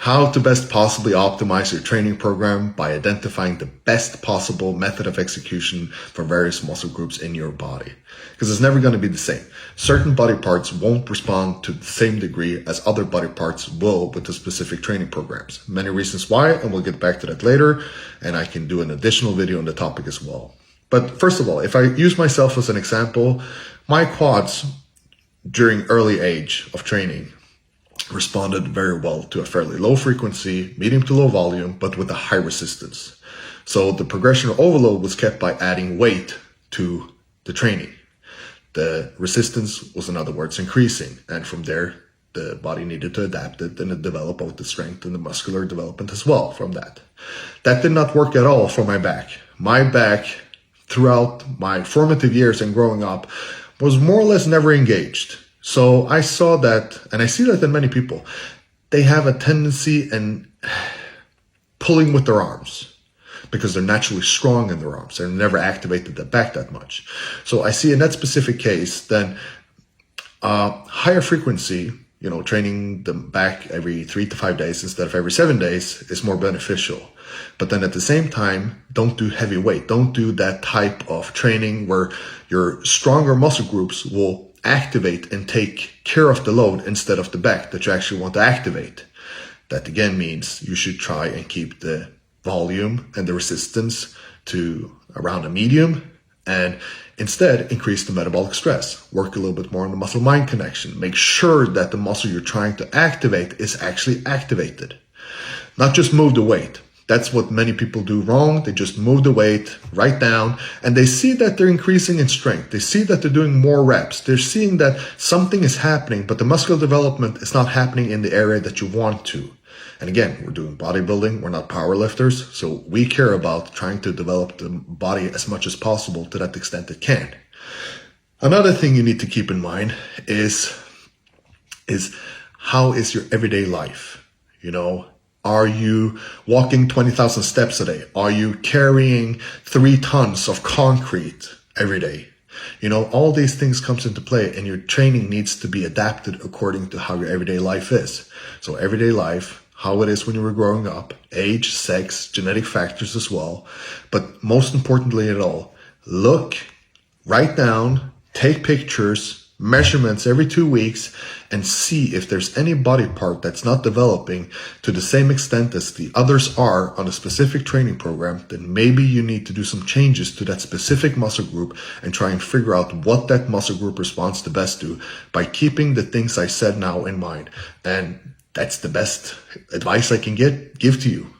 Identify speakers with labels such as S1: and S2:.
S1: how to best possibly optimize your training program by identifying the best possible method of execution for various muscle groups in your body. Because it's never going to be the same. Certain body parts won't respond to the same degree as other body parts will with the specific training programs. Many reasons why, and we'll get back to that later, and I can do an additional video on the topic as well. But first of all, if I use myself as an example, my quads during early age of training responded very well to a fairly low frequency, medium to low volume, but with a high resistance. So the progression of overload was kept by adding weight to the training. The resistance was, in other words, increasing. And from there, the body needed to adapt it and develop both the strength and the muscular development as well from that. That did not work at all for my back. My back, throughout my formative years and growing up, was more or less never engaged. So I saw that, and I see that in many people, they have a tendency in pulling with their arms because they're naturally strong in their arms. They're never activated the back that much. So I see in that specific case, then higher frequency, training the back every 3 to 5 days instead of every 7 days is more beneficial. But then at the same time, don't do heavy weight. Don't do that type of training where your stronger muscle groups will activate and take care of the load instead of the back that you actually want to activate. That again means you should try and keep the volume and the resistance to around a medium, and instead increase the metabolic stress. Work a little bit more on the muscle-mind connection. Make sure that the muscle you're trying to activate is actually activated. Not just move the weight. That's what many people do wrong. They just move the weight right down and they see that they're increasing in strength. They see that they're doing more reps. They're seeing that something is happening, but the muscular development is not happening in the area that you want to. And again, we're doing bodybuilding. We're not power lifters. So we care about trying to develop the body as much as possible to that extent it can. Another thing you need to keep in mind is how is your everyday life? Are you walking 20,000 steps a day? Are you carrying 3 tons of concrete every day? All these things comes into play, and your training needs to be adapted according to how your everyday life is. So everyday life, how it is when you were growing up, age, sex, genetic factors as well. But most importantly at all, look, write down, take pictures, measurements every 2 weeks, and see if there's any body part that's not developing to the same extent as the others are on a specific training program. Then maybe you need to do some changes to that specific muscle group and try and figure out what that muscle group responds the best to by keeping the things I said now in mind. And that's the best advice I can give to you.